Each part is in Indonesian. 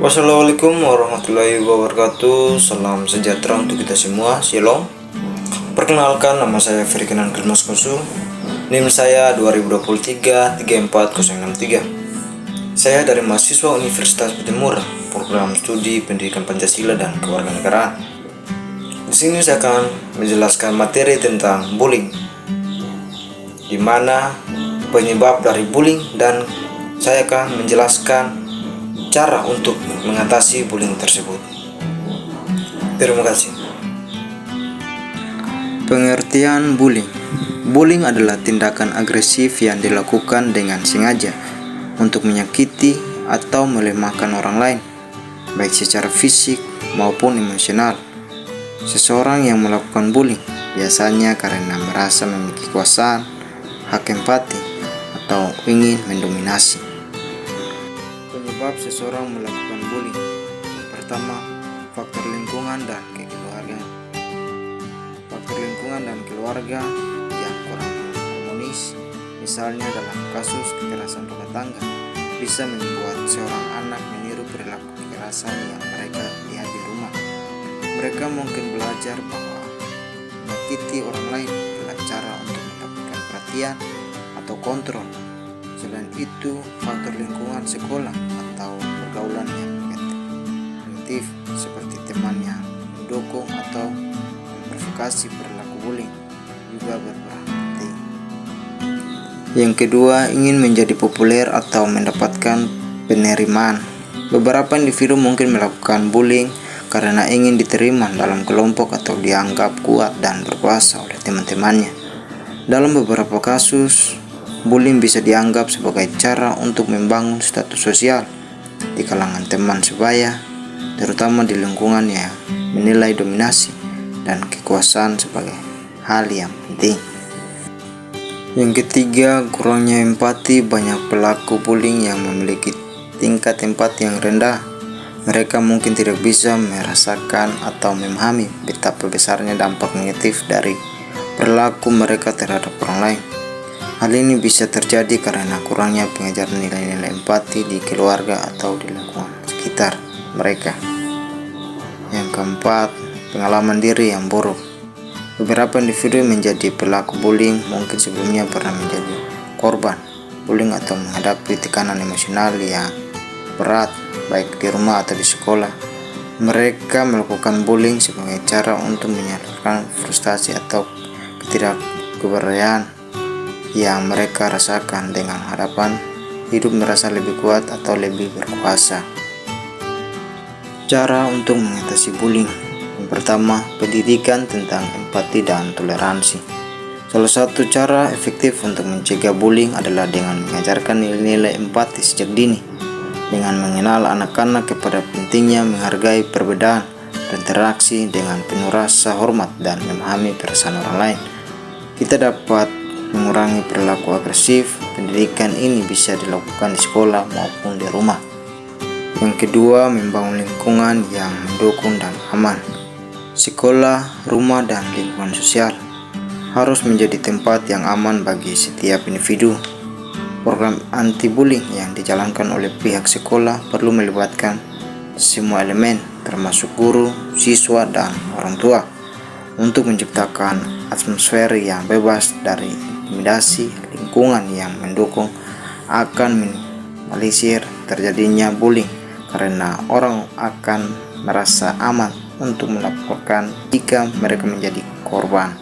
Wassalamualaikum warahmatullahi wabarakatuh. Salam sejahtera untuk kita semua. Shalom. Perkenalkan, nama saya Ferdinand Kelmas Kosu. NIM saya 2023 34063. Saya dari mahasiswa Universitas Patimura, program studi Pendidikan Pancasila dan Kewarganegaraan. Di sini saya akan menjelaskan materi tentang bullying, di mana penyebab dari bullying, dan saya akan menjelaskan cara untuk mengatasi bullying tersebut. Terima kasih. Pengertian bullying. Bullying adalah tindakan agresif yang dilakukan dengan sengaja untuk menyakiti atau melemahkan orang lain, baik secara fisik maupun emosional. Seseorang yang melakukan bullying biasanya karena merasa memiliki kekuasaan, hak empati, atau ingin mendominasi. Penyebab seseorang melakukan bullying. Pertama, faktor lingkungan dan kekeluargaan. Faktor lingkungan dan keluarga yang kurang harmonis, misalnya dalam kasus kekerasan rumah tangga, bisa membuat seorang anak meniru perilaku kekerasan yang mereka lihat di rumah. Mereka mungkin belajar bahwa menyakiti orang lain adalah cara untuk mendapatkan perhatian atau kontrol. Selain itu, faktor lingkungan sekolah atau pergaulan yang negatif seperti teman yang mendukung atau memprovokasi perilaku bullying juga berperan penting. Yang kedua, ingin menjadi populer atau mendapatkan penerimaan. Beberapa individu mungkin melakukan bullying karena ingin diterima dalam kelompok atau dianggap kuat dan berkuasa oleh teman-temannya. Dalam beberapa kasus, bullying bisa dianggap sebagai cara untuk membangun status sosial di kalangan teman sebaya, terutama di lingkungan yang menilai dominasi dan kekuasaan sebagai hal yang penting. Yang ketiga, kurangnya empati. Banyak pelaku bullying yang memiliki tingkat empati yang rendah. Mereka mungkin tidak bisa merasakan atau memahami betapa besarnya dampak negatif dari perilaku mereka terhadap orang lain. Hal ini bisa terjadi karena kurangnya pengajaran nilai-nilai empati di keluarga atau di lingkungan sekitar mereka. Yang keempat, pengalaman diri yang buruk. Beberapa individu menjadi pelaku bullying mungkin sebelumnya pernah menjadi korban bullying atau menghadapi tekanan emosional yang berat, baik di rumah atau di sekolah. Mereka melakukan bullying sebagai cara untuk menyalurkan frustasi atau ketidakberdayaan yang mereka rasakan dengan harapan hidup merasa lebih kuat atau lebih berkuasa. Cara untuk mengatasi bullying. Yang pertama, pendidikan tentang empati dan toleransi. Salah satu cara efektif untuk mencegah bullying adalah dengan mengajarkan nilai-nilai empati sejak dini, dengan mengenal anak-anak kepada pentingnya menghargai perbedaan, berinteraksi dengan penuh rasa hormat, dan memahami perasaan orang lain. Kita dapat mengurangi perilaku agresif. Pendidikan ini bisa dilakukan di sekolah maupun di rumah. Yang kedua, membangun lingkungan yang mendukung dan aman. Sekolah, rumah, dan lingkungan sosial harus menjadi tempat yang aman bagi setiap individu. Program anti-bullying yang dijalankan oleh pihak sekolah perlu melibatkan semua elemen, termasuk guru, siswa, dan orang tua, untuk menciptakan atmosfer yang bebas dari intimidasi. Lingkungan yang mendukung akan minimalisir terjadinya bullying karena orang akan merasa aman untuk melaporkan jika mereka menjadi korban.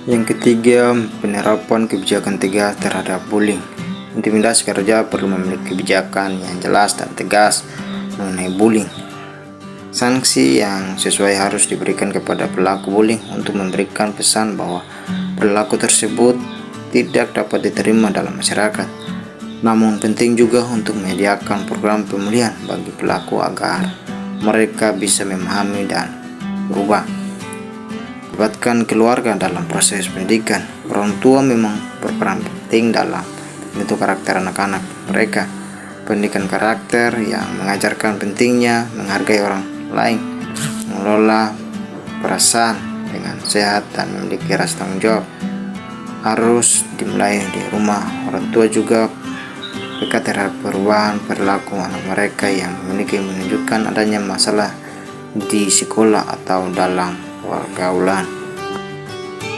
Yang ketiga, penerapan kebijakan tegas terhadap bullying. Intimidasi kerja perlu memiliki kebijakan yang jelas dan tegas mengenai bullying. Sanksi yang sesuai harus diberikan kepada pelaku bullying untuk memberikan pesan bahwa perilaku tersebut tidak dapat diterima dalam masyarakat. Namun penting juga untuk menyediakan program pemulihan bagi pelaku agar mereka bisa memahami dan berubah. Libatkan keluarga dalam proses pendidikan. Orang tua memang berperan penting dalam membentuk karakter anak-anak mereka. Pendidikan karakter yang mengajarkan pentingnya menghargai orang lain, mengelola perasaan dengan sehat, dan memiliki rasa tanggung jawab harus dimulai di rumah. Orang tua juga peka terhadap perubahan perilaku anak mereka yang memiliki menunjukkan adanya masalah di sekolah atau dalam pergaulan.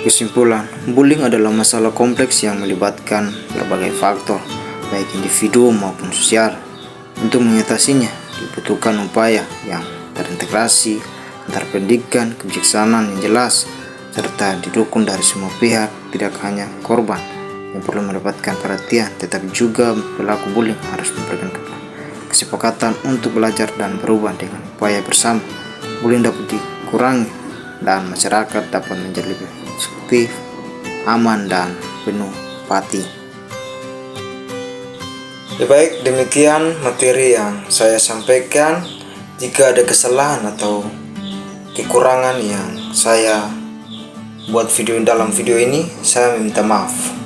Kesimpulan, bullying adalah masalah kompleks yang melibatkan berbagai faktor, baik individu maupun sosial. Untuk mengatasinya, dibutuhkan upaya yang terintegrasi antar pendidikan, kebijaksanaan yang jelas, serta didukung dari semua pihak, tidak hanya korban yang perlu mendapatkan perhatian, tetapi juga pelaku bullying harus memberikan kesepakatan untuk belajar dan berubah dengan upaya bersama. Bullying dapat dikurangi dan masyarakat dapat menjadi lebih konstruktif, aman, dan penuh empati. Baik, demikian materi yang saya sampaikan. Jika ada kesalahan atau kekurangan yang saya buat dalam video ini, saya minta maaf.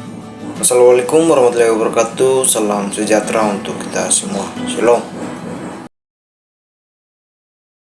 Wassalamualaikum warahmatullahi wabarakatuh. Salam sejahtera untuk kita semua. Shalom.